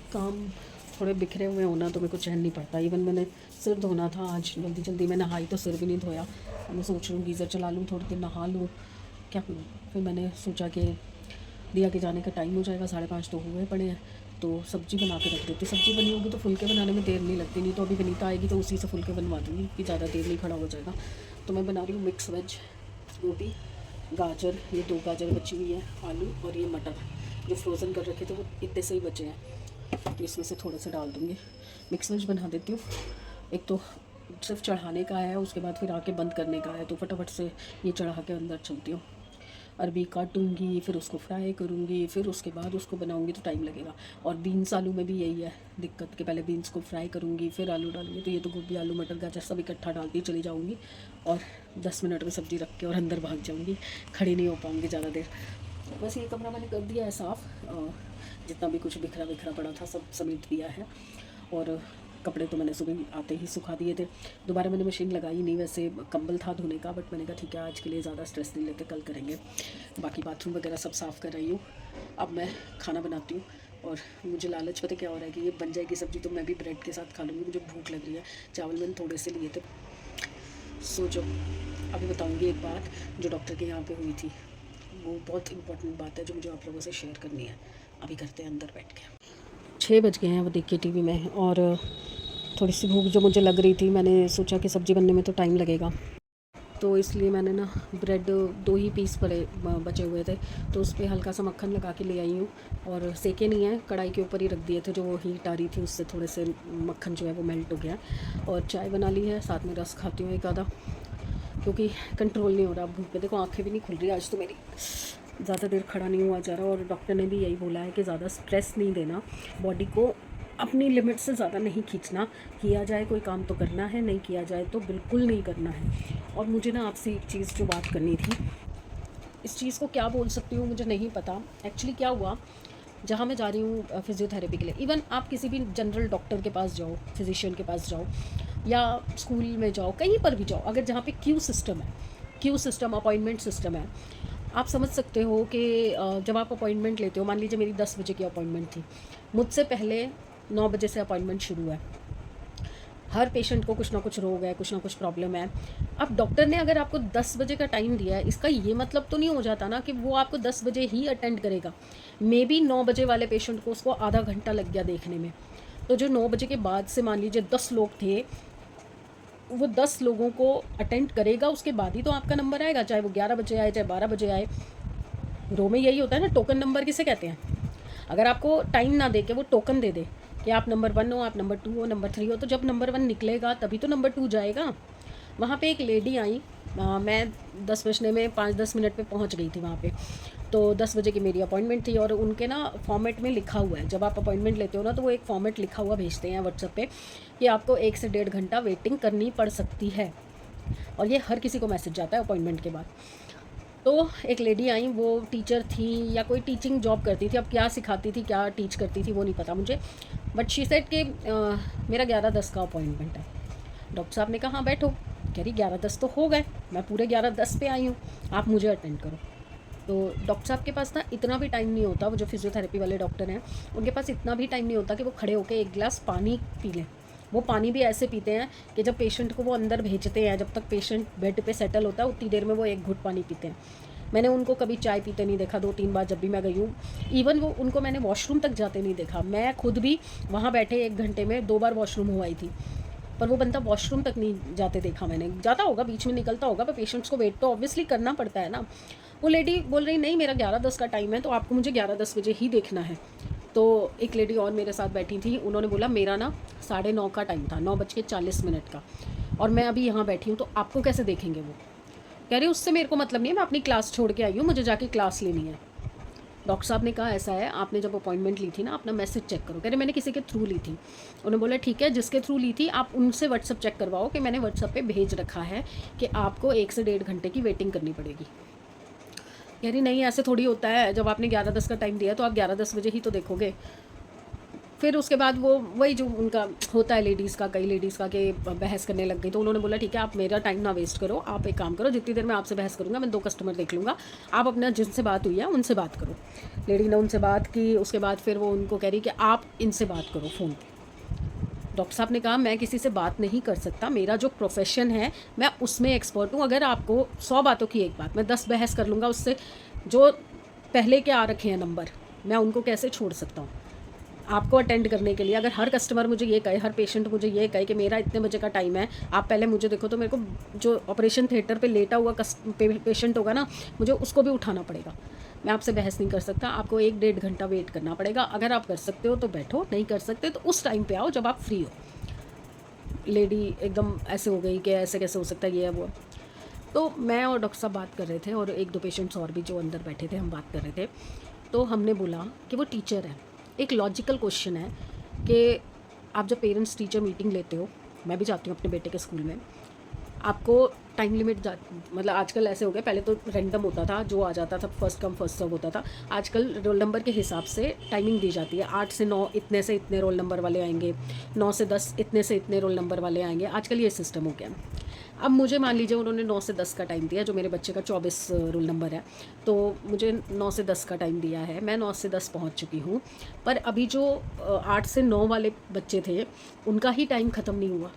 काम थोड़े बिखरे हुए होना तो मेरे को चैन नहीं पड़ता। इवन मैंने सिर धोना था आज, जल्दी जल्दी में नहाई तो सिर भी नहीं धोया। मैं सोच रही हूँ गीज़र चला लूँ, थोड़ी देर नहा लूँ, क्या करूँ। फिर मैंने सोचा कि दिया के जाने का टाइम हो जाएगा, 5:30 तो हुए पड़े हैं, तो सब्ज़ी बना के रख देती। सब्ज़ी बनी होगी तो फुलके बनाने में देर नहीं लगती, नहीं तो अभी वनीता आएगी तो उसी से फुलके बनवा दूँगी कि ज़्यादा देर नहीं खड़ा हो जाएगा। तो मैं बना रही हूँ मिक्स वेज, गोभी, गाजर, ये 2 गाजर बची हुई है, आलू और ये मटर जो फ्रोज़न कर रखे थे वो इतने से ही बचे हैं, तो इसमें से थोड़ा सा डाल दूँगी। मिक्स वेज बना देती हूँ। एक तो सिर्फ चढ़ाने का है, उसके बाद फिर आके बंद करने का है, तो फटाफट से ये चढ़ा के अंदर चलती हूँ। अरबी काटूंगी, फिर उसको फ्राई करूँगी, फिर उसके बाद उसको बनाऊँगी तो टाइम लगेगा। और बीन्स आलू में भी यही है दिक्कत कि पहले बीन्स को फ्राई करूँगी फिर आलू डालूँगी। तो ये तो गोभी आलू मटर गाजर सब इकट्ठा डालती चली जाऊँगी और 10 मिनट में सब्ज़ी रख के और अंदर भाग जाऊँगी, खड़ी नहीं हो पाऊँगी ज़्यादा देर। बस ये कमरा मैंने कर दिया है साफ़, जितना भी कुछ बिखरा बिखरा पड़ा था सब समेट दिया है। और कपड़े तो मैंने सुबह आते ही सुखा दिए थे, दोबारा मैंने मशीन लगाई नहीं। वैसे कंबल था धोने का, बट मैंने कहा ठीक है आज के लिए ज़्यादा स्ट्रेस नहीं लेते, कल करेंगे। बाकी बाथरूम वगैरह सब साफ़ कर रही हूँ। अब मैं खाना बनाती हूँ और मुझे लालच पता क्या हो रहा है कि ये बन जाएगी सब्ज़ी तो मैं भी ब्रेड के साथ खा लूँगी, मुझे भूख लग रही है। चावल मैंने थोड़े से लिए थे। सो जो अभी बताऊँगी एक बात जो डॉक्टर के यहाँ पे हुई थी, वो बहुत इंपॉर्टेंट बात है जो मुझे आप लोगों से शेयर करनी है। अभी करते हैं अंदर बैठ के। 6 बज गए हैं वो देखिए टीवी में, और थोड़ी सी भूख जो मुझे लग रही थी, मैंने सोचा कि सब्ज़ी बनने में तो टाइम लगेगा, तो इसलिए मैंने ना ब्रेड 2 ही पीस पड़े बचे हुए थे, तो उस पर हल्का सा मक्खन लगा के ले आई हूँ। और सेके नहीं है, कढ़ाई के ऊपर ही रख दिए थे, जो वो हीट आ रही थी उससे थोड़े से मक्खन जो है वो मेल्ट हो गया। और चाय बना ली है, साथ में रस खाती हूँ एक आधा, क्योंकि कंट्रोल नहीं हो रहा भूख पे। देखो आँखें भी नहीं खुल रही आज तो मेरी, ज़्यादा देर खड़ा नहीं हुआ जा रहा। और डॉक्टर ने भी यही बोला है कि ज़्यादा स्ट्रेस नहीं देना, बॉडी को अपनी लिमिट से ज़्यादा नहीं खींचना। किया जाए कोई काम तो करना है, नहीं किया जाए तो बिल्कुल नहीं करना है। और मुझे ना आपसे एक चीज़ जो बात करनी थी, इस चीज़ को क्या बोल सकती हूँ मुझे नहीं पता। एक्चुअली क्या हुआ, जहाँ मैं जा रही हूँ फिज़ियोथेरेपी के लिए, इवन आप किसी भी जनरल डॉक्टर के पास जाओ, फिजिशियन के पास जाओ, या स्कूल में जाओ, कहीं पर भी जाओ, अगर जहाँ पे क्यू सिस्टम है, क्यू सिस्टम अपॉइंटमेंट सिस्टम है, आप समझ सकते हो कि जब आप अपॉइंटमेंट लेते हो, मान लीजिए मेरी 10 बजे की अपॉइंटमेंट थी, मुझसे पहले 9 बजे से अपॉइंटमेंट शुरू है। हर पेशेंट को कुछ ना कुछ रोग है, कुछ ना कुछ प्रॉब्लम है। अब डॉक्टर ने अगर आपको 10 बजे का टाइम दिया है, इसका ये मतलब तो नहीं हो जाता ना कि वो आपको 10 बजे ही अटेंड करेगा। मे बी 9 बजे वाले पेशेंट को उसको आधा घंटा लग गया देखने में, तो जो 9 बजे के बाद से मान लीजिए 10 लोग थे, वो 10 लोगों को अटेंड करेगा, उसके बाद ही तो आपका नंबर आएगा, चाहे वो 11 बजे आए, चाहे 12 बजे आए। रो में यही होता है ना, टोकन नंबर किसे कहते हैं। अगर आपको टाइम ना दे के वो टोकन दे दे कि आप नंबर 1 हो, आप नंबर 2 हो, नंबर 3 हो, तो जब नंबर 1 निकलेगा तभी तो नंबर 2 जाएगा। वहाँ पे एक लेडी आई, मैं 10 बजने में 5-10 मिनट पे पहुँच गई थी वहाँ पे। तो 10 बजे की मेरी अपॉइंटमेंट थी, और उनके ना फॉर्मेट में लिखा हुआ है, जब आप अपॉइंटमेंट लेते हो ना तो वो एक फॉर्मेट लिखा हुआ भेजते हैं व्हाट्सएप पे कि आपको 1 से 1.5 घंटा वेटिंग करनी पड़ सकती है। और ये हर किसी को मैसेज जाता है अपॉइंटमेंट के बाद। तो एक लेडी आई, वो टीचर थी या कोई टीचिंग जॉब करती थी, अब क्या सिखाती थी क्या टीच करती थी वो नहीं पता मुझे, बट शी सेड कि मेरा 11:10 का अपॉइंटमेंट है। डॉक्टर साहब ने कहा हाँ बैठो। कह रही 11:10 तो हो गए, मैं पूरे 11:10 पे आई हूँ, आप मुझे अटेंड करो। तो डॉक्टर साहब के पास ना इतना भी टाइम नहीं होता, वो जो फिजियोथेरेपी वाले डॉक्टर हैं उनके पास इतना भी टाइम नहीं होता कि वो खड़े होकर एक गिलास पानी पी लें। वो पानी भी ऐसे पीते हैं कि जब पेशेंट को वो अंदर भेजते हैं, जब तक पेशेंट बेड पे सेटल होता है उतनी देर में वो एक घुट पानी पीते हैं। मैंने उनको कभी चाय पीते नहीं देखा 2-3 बार जब भी मैं गई हूँ। इवन वो उनको मैंने वॉशरूम तक जाते नहीं देखा। मैं खुद भी वहाँ बैठे 1 घंटे में 2 बार वॉशरूम हो आई थी, पर वो बंदा वॉशरूम तक नहीं जाते देखा मैंने। जाता होगा बीच में निकलता होगा, पर पेशेंट्स को वेट तो ऑब्वियसली करना पड़ता है ना। वो लेडी बोल रही नहीं मेरा 11:10 का टाइम है, तो आपको मुझे 11:10 बजे ही देखना है। तो एक लेडी और मेरे साथ बैठी थी, उन्होंने बोला मेरा ना 9:30 का टाइम था, 9:40 का, और मैं अभी यहाँ बैठी हूँ, तो आपको कैसे देखेंगे वो। कह रही उससे मेरे को मतलब नहीं है, मैं अपनी क्लास छोड़ के आई हूँ, मुझे जाके क्लास लेनी है। डॉक्टर साहब ने कहा ऐसा है, आपने जब अपॉइंटमेंट ली थी ना अपना मैसेज चेक करो। कह रहे मैंने किसी के थ्रू ली थी। उन्होंने बोला ठीक है, जिसके थ्रू ली थी आप उनसे व्हाट्सअप चेक करवाओ कि मैंने व्हाट्सअप पे भेज रखा है कि आपको 1 से 1.5 घंटे की वेटिंग करनी पड़ेगी। कह रही नहीं ऐसे थोड़ी होता है, जब आपने 11:10 का टाइम दिया तो आप 11:10 बजे ही तो देखोगे। फिर उसके बाद वो वही जो उनका होता है लेडीज़ का, कई लेडीज़ का कि बहस करने लग गई। तो उन्होंने बोला ठीक है, आप मेरा टाइम ना वेस्ट करो, आप एक काम करो, जितनी देर में आपसे बहस करूँगा मैं 2 कस्टमर देख लूँगा, आप अपना जिनसे बात हुई है उनसे बात करो। लेडी ने उनसे बात की, उसके बाद फिर वो उनको कह रही कि आप इनसे बात करो फ़ोन पे। डॉक्टर साहब ने कहा मैं किसी से बात नहीं कर सकता, मेरा जो प्रोफेशन है मैं उसमें एक्सपर्ट हूँ। अगर आपको 100 बातों की एक बात, मैं 10 बहस कर लूँगा उससे, जो पहले के आ रखे हैं नंबर, मैं उनको कैसे छोड़ सकता हूँ आपको अटेंड करने के लिए। अगर हर कस्टमर मुझे ये कहे, हर पेशेंट मुझे ये कहे कि मेरा इतने बजे का टाइम है, आप पहले मुझे देखो, तो मेरे को जो ऑपरेशन थिएटर पे लेटा हुआ पेशेंट होगा ना, मुझे उसको भी उठाना पड़ेगा। मैं आपसे बहस नहीं कर सकता, आपको 1-1.5 घंटा वेट करना पड़ेगा। अगर आप कर सकते हो तो बैठो, नहीं कर सकते तो उस टाइम पे आओ जब आप फ्री हो। लेडी एकदम ऐसे हो गई कि ऐसे कैसे हो सकता है, ये है वो है। तो मैं और डॉक्टर साहब बात कर रहे थे, और 1-2 पेशेंट्स और भी जो अंदर बैठे थे, हम बात कर रहे थे। तो हमने बोला कि वो टीचर है, एक लॉजिकल क्वेश्चन है कि आप जब पेरेंट्स टीचर मीटिंग लेते हो, मैं भी जाती हूँ अपने बेटे के स्कूल में, आपको टाइम लिमिट मतलब आजकल ऐसे हो गया, पहले तो रैंडम होता था, जो आ जाता था फर्स्ट कम फर्स्ट सर्व होता था। आजकल रोल नंबर के हिसाब से टाइमिंग दी जाती है, 8 से 9 इतने से इतने रोल नंबर वाले आएंगे, 9 से 10 इतने से इतने रोल नंबर वाले आएंगे। आजकल ये सिस्टम हो गया। अब मुझे मान लीजिए उन्होंने 9 से 10 का टाइम दिया, जो मेरे बच्चे का 24 रोल नंबर है, तो मुझे 9 से 10 का टाइम दिया है, मैं 9 से 10 पहुंच चुकी हूँ। पर अभी जो 8 से 9 वाले बच्चे थे, उनका ही टाइम ख़त्म नहीं हुआ।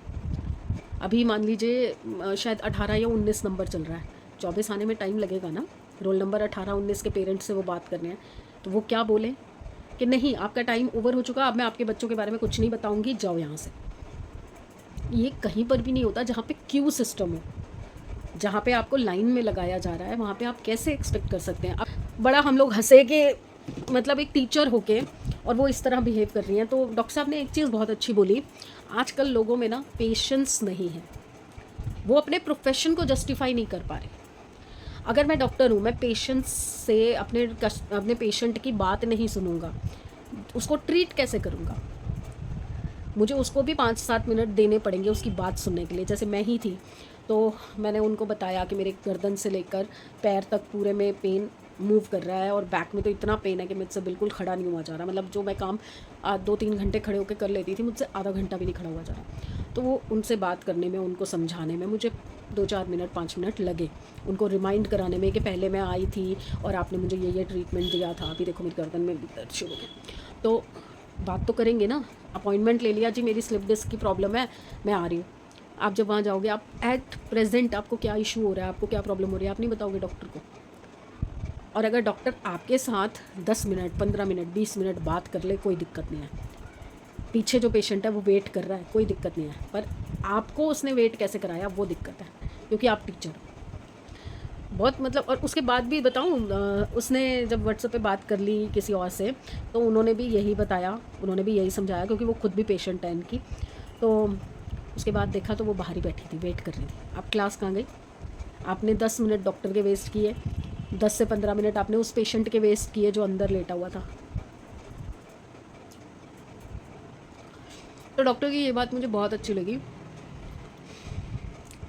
अभी मान लीजिए शायद 18 या 19 नंबर चल रहा है, 24 आने में टाइम लगेगा ना। रोल नंबर 18-19 के पेरेंट्स से वो बात करने हैं, तो वो क्या बोले कि नहीं, आपका टाइम ओवर हो चुका, अब मैं आपके बच्चों के बारे में कुछ नहीं बताऊंगी, जाओ यहाँ से। ये कहीं पर भी नहीं होता जहाँ पे क्यू सिस्टम हो, जहाँ पे आपको लाइन में लगाया जा रहा है, वहाँ पे आप कैसे एक्सपेक्ट कर सकते हैं। अब बड़ा हम लोग हंसे कि मतलब एक टीचर होके और वो इस तरह बिहेव कर रही हैं। तो डॉक्टर साहब ने एक चीज़ बहुत अच्छी बोली, आजकल लोगों में ना पेशेंस नहीं है, वो अपने प्रोफेशन को जस्टिफाई नहीं कर पा रहे। अगर मैं डॉक्टर हूँ, मैं पेशेंस से अपने पेशेंट की बात नहीं सुनूंगा, उसको ट्रीट कैसे करूँगा। मुझे उसको भी 5-7 मिनट देने पड़ेंगे उसकी बात सुनने के लिए। जैसे मैं ही थी, तो मैंने उनको बताया कि मेरे गर्दन से लेकर पैर तक पूरे में पेन मूव कर रहा है, और बैक में तो इतना पेन है कि मुझसे बिल्कुल खड़ा नहीं हुआ जा रहा। मतलब जो मैं काम 2-3 घंटे खड़े होकर कर लेती थी, मुझसे आधा घंटा भी नहीं खड़ा हुआ जा रहा। तो वो उनसे बात करने में, उनको समझाने में मुझे 2-4 मिनट 5 मिनट लगे, उनको रिमाइंड कराने में कि पहले मैं आई थी और आपने मुझे ये ट्रीटमेंट दिया था, अभी देखो मेरी गर्दन में दर्द शुरू हो गया। तो बात तो करेंगे ना। अपॉइंटमेंट ले लिया जी, मेरी स्लिप डिस्क की प्रॉब्लम है, मैं आ रही हूँ। आप जब वहाँ जाओगे, आप एट प्रेजेंट आपको क्या इशू हो रहा है, आपको क्या प्रॉब्लम हो रही है, आप नहीं बताओगे डॉक्टर को। और अगर डॉक्टर आपके साथ 10 मिनट 15 मिनट 20 मिनट बात कर ले, कोई दिक्कत नहीं है। पीछे जो पेशेंट है वो वेट कर रहा है, कोई दिक्कत नहीं है। पर आपको उसने वेट कैसे कराया, वो दिक्कत है, क्योंकि आप टीचर हो। बहुत मतलब, और उसके बाद भी बताऊँ, उसने जब व्हाट्सएप पे बात कर ली किसी और से, तो उन्होंने भी यही बताया, उन्होंने भी यही समझाया, क्योंकि वो खुद भी पेशेंट है इनकी। तो उसके बाद देखा तो वो बाहर ही बैठी थी, वेट कर रही थी। आप क्लास कहाँ गई? आपने 10 मिनट डॉक्टर के वेस्ट किए, 10 से 15 मिनट आपने उस पेशेंट के वेस्ट किए जो अंदर लेटा हुआ था। तो डॉक्टर की ये बात मुझे बहुत अच्छी लगी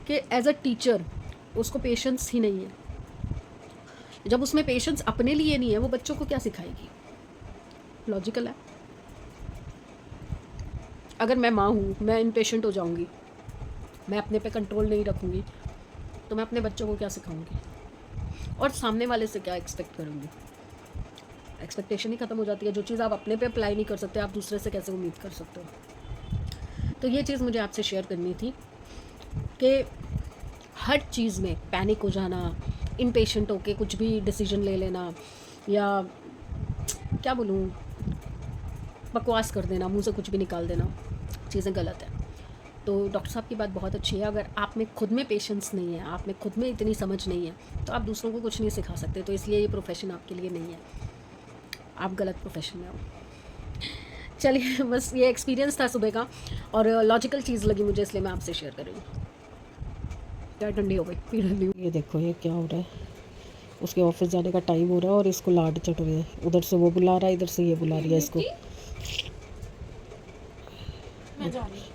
कि एज अ टीचर उसको पेशेंस ही नहीं है। जब उसमें पेशेंस अपने लिए नहीं है, वो बच्चों को क्या सिखाएगी। लॉजिकल है। अगर मैं माँ हूँ, मैं इम्पेशेंट हो जाऊँगी, मैं अपने पे कंट्रोल नहीं रखूँगी, तो मैं अपने बच्चों को क्या सिखाऊंगी, और सामने वाले से क्या एक्सपेक्ट करूँगी। एक्सपेक्टेशन ही ख़त्म हो जाती है। जो चीज़ आप अपने पे अप्लाई नहीं कर सकते, आप दूसरे से कैसे उम्मीद कर सकते हो। तो ये चीज़ मुझे आपसे शेयर करनी थी कि हर चीज़ में पैनिक हो जाना, इम्पेशेंट होके कुछ भी डिसीजन ले लेना, या क्या बोलूँ, बकवास कर देना, मुंह से कुछ भी निकाल देना, चीज़ें गलत है। तो डॉक्टर साहब की बात बहुत अच्छी है। अगर आप में खुद में पेशेंस नहीं है, आप में खुद में इतनी समझ नहीं है, तो आप दूसरों को कुछ नहीं सिखा सकते। तो इसलिए ये प्रोफेशन आपके लिए नहीं है, आप गलत प्रोफेशन में हो। चलिए, बस ये एक्सपीरियंस था सुबह का, और लॉजिकल चीज़ लगी मुझे, इसलिए मैं आपसे शेयर कर रही हूँ। क्या ठंडी हो गई, पी रही हूँ। ये देखो ये क्या हो रहा है, उसके ऑफिस जाने का टाइम हो रहा है और इसको लाड चढ़ रहे हैं। उधर से वो बुला रहा है, इधर से ये बुला रही है इसको।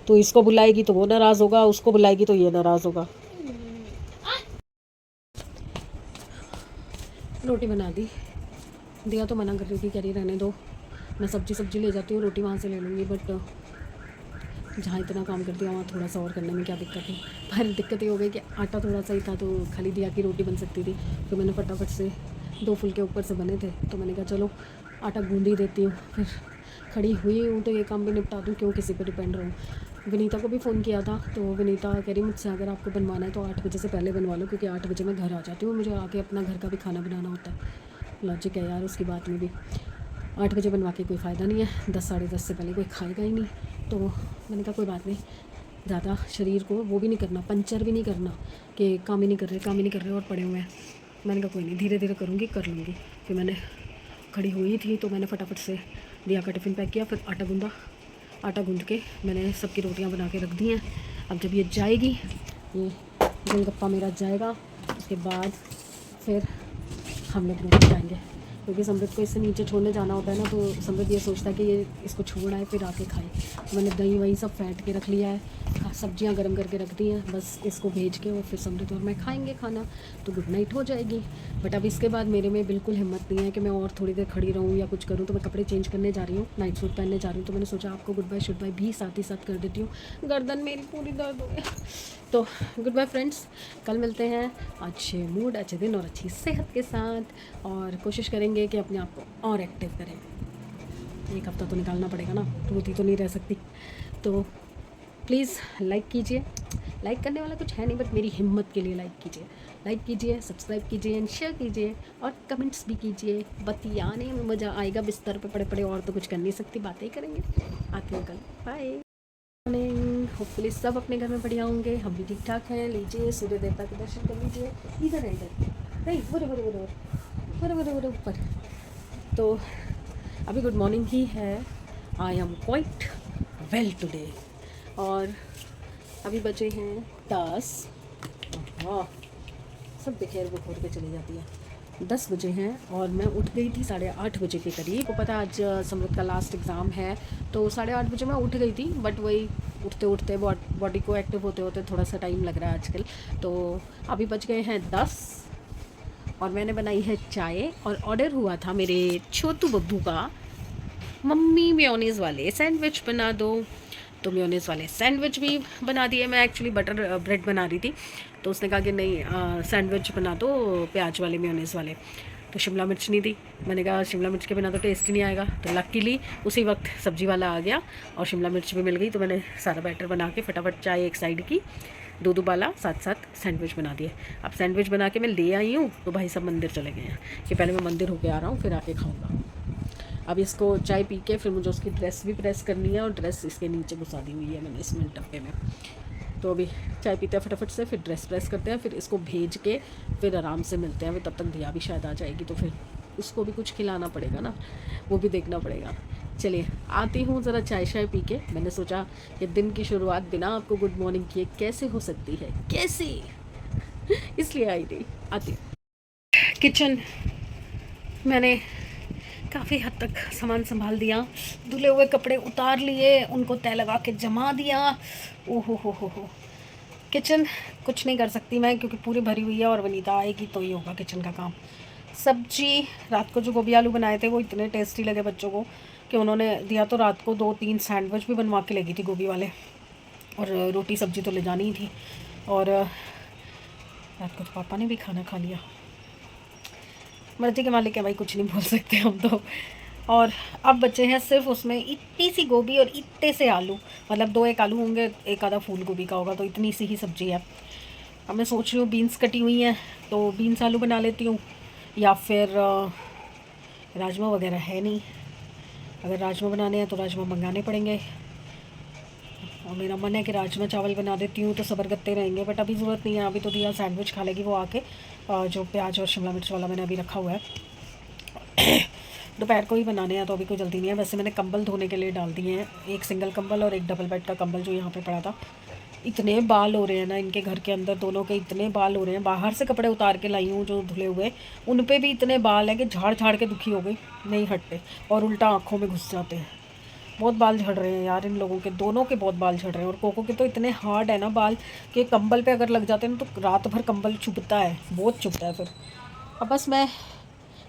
तो इसको बुलाएगी तो वो नाराज़ होगा, उसको बुलाएगी तो ये नाराज़ होगा। रोटी बना दी, दिया तो मना कर रही थी, कह रही रहने दो, मैं सब्जी ले जाती हूँ, रोटी वहाँ से ले लूँगी, बट जहाँ इतना काम करती हूँ वहाँ थोड़ा सा और करने में क्या दिक्कत है। पर दिक्कत ये हो गई कि आटा थोड़ा सा ही था, तो खाली दिया की रोटी बन सकती थी। तो मैंने फटाफट से 2 फुलके ऊपर से बने थे, तो मैंने कहा चलो आटा गूँध ही देती हूँ। फिर खड़ी हुई हूँ तो ये काम भी निपटा दूँ, क्यों किसी पर डिपेंड रहूँ। विनीता को भी फ़ोन किया था, तो विनीता कह रही मुझसे अगर आपको बनवाना है तो 8 बजे से पहले बनवा लो, क्योंकि 8 बजे मैं घर आ जाती हूँ, मुझे आके अपना घर का भी खाना बनाना होता है। लॉजिक है यार उसकी बात में भी। 8 बजे बनवा के कोई फ़ायदा नहीं है, 10 साढ़े 10 से पहले कोई खाएगा ही नहीं। तो मैंने कहा कोई बात नहीं, ज़्यादा शरीर को वो भी नहीं करना, पंचर भी नहीं करना कि काम ही नहीं कर रहे और पड़े हुए हैं। मैंने कहा कोई नहीं, धीरे धीरे करूँगी, कर लूँगी। फिर मैंने खड़ी हुई थी तो मैंने फटाफट से दिया का टिफ़िन पैक किया, फिर आटा गूँधा। आटा गूँध के मैंने सबकी रोटियां बना के रख दी हैं। अब जब ये जाएगी, ये गोलगप्पा मेरा जाएगा, उसके बाद फिर हम लोग रोटी खाएंगे, क्योंकि समृद्ध को इससे नीचे छोड़ने जाना होता है ना, तो समृद्ध ये सोचता है कि ये इसको छोड़ आए फिर आके खाए। तो मैंने दही वही सब फेंट के रख लिया है, सब्जियां गर्म करके रख दी हैं, बस इसको भेज के और फिर समृद्ध और मैं खाएंगे खाना, तो गुड नाइट हो जाएगी। बट अब इसके बाद मेरे में बिल्कुल हिम्मत नहीं है कि मैं और थोड़ी देर खड़ी रहूँ या कुछ करूँ। तो मैं कपड़े चेंज करने जा रही हूँ, नाइट सूट पहनने जा रही हूँ। तो मैंने सोचा आपको गुड बाय शुड बाय भी साथ ही साथ कर देती हूँ, गर्दन मेरी पूरी दर्द हो गई। तो गुड बाय फ्रेंड्स, कल मिलते हैं अच्छे मूड, अच्छे दिन और अच्छी सेहत के साथ, और कोशिश करेंगे कि अपने आप को और एक्टिव करें। एक हफ़्ता तो निकालना पड़ेगा ना, रोती तो नहीं रह सकती। तो प्लीज़ लाइक कीजिए, लाइक करने वाला कुछ है नहीं, बट मेरी हिम्मत के लिए लाइक कीजिए, सब्सक्राइब कीजिए एंड शेयर कीजिए, और कमेंट्स भी कीजिए। बतियाने में मज़ा आएगा, बिस्तर पे पड़े पड़े और तो कुछ कर नहीं सकती, बातें ही करेंगे। आती हूँ कल, बाय। होपफुली सब अपने घर में बढ़िया होंगे, हम भी ठीक ठाक हैं। लीजिए सूर्य देवता के दर्शन कर लीजिए। इधर है, इधर नहीं, बड़े ऊपर। तो अभी गुड मॉर्निंग ही है, I am quite well today, और अभी बचे हैं 10। हाँ, सब बिखेर बिखोर के चली जाती है। 10 बजे हैं और मैं उठ गई थी 8:30 बजे के करीब। को पता आज समृद्ध का लास्ट एग्ज़ाम है, तो 8:30 बजे मैं उठ गई थी। बट वही उठते उठते बॉडी को एक्टिव होते होते थोड़ा सा टाइम लग रहा है आजकल। तो अभी बज गए हैं 10 और मैंने बनाई है चाय, और ऑर्डर हुआ था मेरे छोटू बब्बू का, मम्मी मेयोनीज़ वाले सैंडविच बना दो। तो मेयोनीज़ वाले सैंडविच भी बना दिए। मैं एक्चुअली बटर ब्रेड बना रही थी, तो उसने कहा कि नहीं सैंडविच बना दो प्याज वाले मेयोनीज़ वाले। तो शिमला मिर्च नहीं थी, मैंने कहा शिमला मिर्च के बिना तो टेस्ट ही नहीं आएगा। तो लकीली उसी वक्त सब्ज़ी वाला आ गया और शिमला मिर्च भी मिल गई। तो मैंने सारा बैटर बना के फटाफट चाय एक साइड की, दूध उबाला, साथ साथ सैंडविच बना दिए। अब सैंडविच बना के मैं ले आई हूँ, तो भाई सब मंदिर चले गए हैं कि पहले मैं मंदिर होके आ रहा हूँ, फिर आके खाऊँगा। अब इसको चाय पी के फिर मुझे उसकी ड्रेस भी प्रेस करनी है, और ड्रेस इसके नीचे घुसा दी हुई है मैंने इसमें डब्बे में। तो अभी चाय पीते हैं फटाफट से, फिर ड्रेस प्रेस करते हैं, फिर इसको भेज के फिर आराम से मिलते हैं। तब तक दिया भी शायद आ जाएगी, तो फिर उसको भी कुछ खिलाना पड़ेगा ना, वो भी देखना पड़ेगा। चलिए आती हूँ ज़रा चाय शाय पी के। मैंने सोचा कि दिन की शुरुआत बिना आपको गुड मॉर्निंग किए कैसे हो सकती है, कैसे इसलिए आई थी। आती किचन मैंने काफ़ी हद तक सामान संभाल दिया, धुले हुए कपड़े उतार लिए, उनको तय लगा के जमा दिया। ओहो हो। किचन कुछ नहीं कर सकती मैं, क्योंकि पूरी भरी हुई है, और वनीता आएगी तो ही होगा किचन का काम। सब्जी रात को जो गोभी आलू बनाए थे वो इतने टेस्टी लगे बच्चों को कि उन्होंने दिया, तो रात को 2-3 सैंडविच भी बनवा के ले गई थी गोभी वाले, और रोटी सब्जी तो ले जानी ही थी। और रात को तो पापा ने भी खाना खा लिया। मर्जी के मालिक है भाई, कुछ नहीं बोल सकते हम तो। और अब बचे हैं सिर्फ उसमें इतनी सी गोभी और इतने से आलू, मतलब 2-1 आलू होंगे, एक आधा फूल गोभी का होगा, तो इतनी सी ही सब्ज़ी है। अब मैं सोच रही हूँ बीन्स कटी हुई हैं तो बीन्स आलू बना लेती हूँ, या फिर राजमा वगैरह है नहीं। अगर राजमा बनाने हैं तो राजमा मंगाने पड़ेंगे, और मेरा मन है कि राजमा चावल बना देती हूँ तो सबर रहेंगे। बट अभी ज़रूरत नहीं है, अभी तो दिया सैंडविच खा लेगी वो आके, जो प्याज और शिमला मिर्च वाला मैंने अभी रखा हुआ है। दोपहर को ही बनाने हैं तो अभी कोई जल्दी नहीं है। वैसे मैंने कंबल धोने के लिए डाल दिए हैं, एक सिंगल कंबल और एक डबल बेड का कंबल जो यहाँ पे पड़ा था। इतने बाल हो रहे हैं ना इनके घर के अंदर, दोनों के इतने बाल हो रहे हैं। बाहर से कपड़े उतार के लाई हूँ जो धुले हुए, उन पर भी इतने बाल हैं कि झाड़ झाड़ के दुखी हो गई, नहीं हटते, और उल्टा आँखों में घुस जाते हैं। बहुत बाल झड़ रहे हैं यार इन लोगों के, दोनों के बहुत बाल झड़ रहे हैं। और कोको के तो इतने हार्ड है ना बाल कि कंबल पे अगर लग जाते हैं ना तो रात भर कंबल चुभता है, बहुत चुभता है फिर। अब बस मैं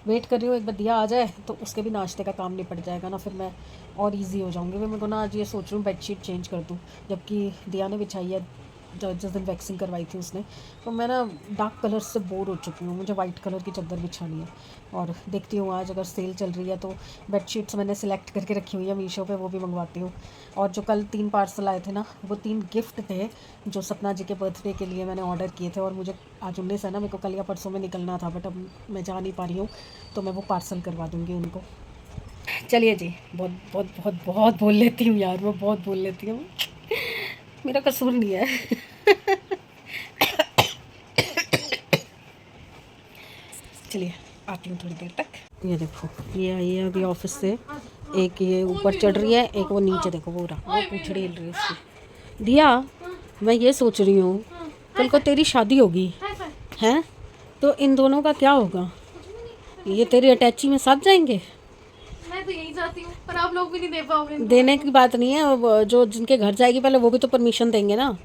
वेट कर रही हूँ एक बार दिया आ जाए तो उसके भी नाश्ते का काम निपट जाएगा ना, फिर मैं और इजी हो जाऊँगी। फिर मेरे को ना आज ये सोच रही हूँ बेडशीट चेंज कर दूँ, जबकि दिया ने बिछाई है जिस दिन वैक्सिंग करवाई थी उसने। तो मैं ना डार्क कलर से बोर हो चुकी हूँ, मुझे वाइट कलर की चादर बिछानी है। और देखती हूँ आज अगर सेल चल रही है तो बेडशीट्स मैंने सिलेक्ट करके रखी हुई है मीशो पे, वो भी मंगवाती हूँ। और जो कल 3 पार्सल आए थे ना, वो 3 गिफ्ट थे जो सपना जी के बर्थडे के लिए मैंने ऑर्डर किए थे। और मुझे आज 19 है ना, मेरे को कल या परसों में निकलना था, बट अब मैं जा नहीं पा रही हूँ, तो मैं वो पार्सल करवा दूँगी उनको। चलिए जी, बहुत बहुत बहुत बहुत बोल लेती हूँ यार, मैं बहुत बोल लेती हूँ, मेरा कसूर नहीं है। चलिए आती हूँ थोड़ी देर तक। ये देखो, ये आई है अभी ऑफिस से, एक ये ऊपर चढ़ रही है, एक वो नीचे देखो वो रहा, वो पूछ रही है इसकी। दिया, मैं ये सोच रही हूँ कल को तेरी शादी होगी हैं, तो इन दोनों का क्या होगा? ये तेरी अटैची में साथ जाएंगे? मैं तो यही चाहती हूँ, पर आप लोग भी नहीं दे पाओगे। देने की बात नहीं है, वो जो जिनके घर जाएगी पहले वो भी तो परमिशन देंगे ना,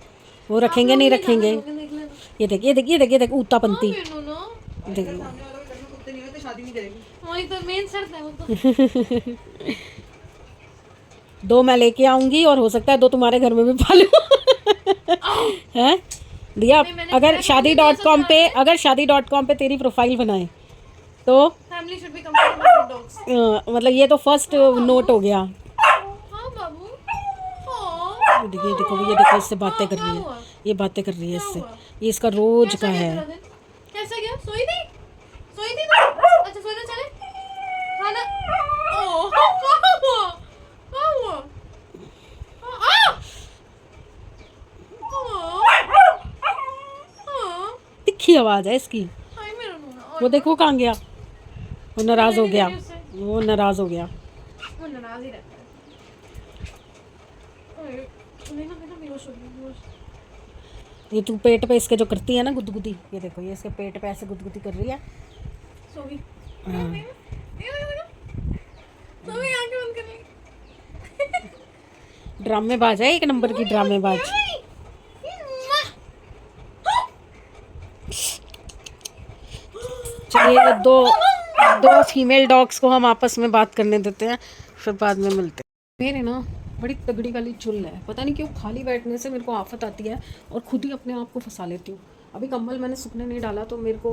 वो रखेंगे नहीं रखेंगे। ये देख ये देख ये देख ये देख ऊतापंती देख। वही तो मेन शर्त है वो तो। 2 मैं लेके आऊंगी और हो सकता है 2 तुम्हारे घर में भी पालूं। हैं दिया, अगर शादी.com पे तेरी प्रोफाइल बनाए तो family should be comfortable with dogs. मतलब ये तो फर्स्ट नोट हो गया। हाँ बाबू। हाँ। ये देखो इससे बातें कर रही है, ये बातें कर रही है इससे, ये इसका रोज का है। कैसा गया? सोई थी तो? अच्छा सोना चले खाना। ओह क्या हुआ? क्या हुआ? तिखी आवाज है इसकी। हाय मेरा नूना। वो देखो कहाँ गया, वो नाराज हो गया, वो नाराज हो गया। वो नाराज ही रहता है। ये तू पेट पे इसके जो करती है ना गुदगुदी, ये देखो ये इसके पेट पे ऐसे गुदगुदी कर रही है। सोवी। हाँ। सोवी आंखें बंद कर ली। ड्रामेबाज है, एक नंबर की ड्रामेबाज। चलिए दो फीमेल डॉग्स को हम आपस में बात करने देते हैं, फिर बाद में मिलते हैं। मेरे ना बड़ी तगड़ी वाली चुल है, पता नहीं क्यों खाली बैठने से मेरे को आफत आती है और खुद ही अपने आप को फंसा लेती हूँ। अभी कंबल मैंने सूखने नहीं डाला तो मेरे को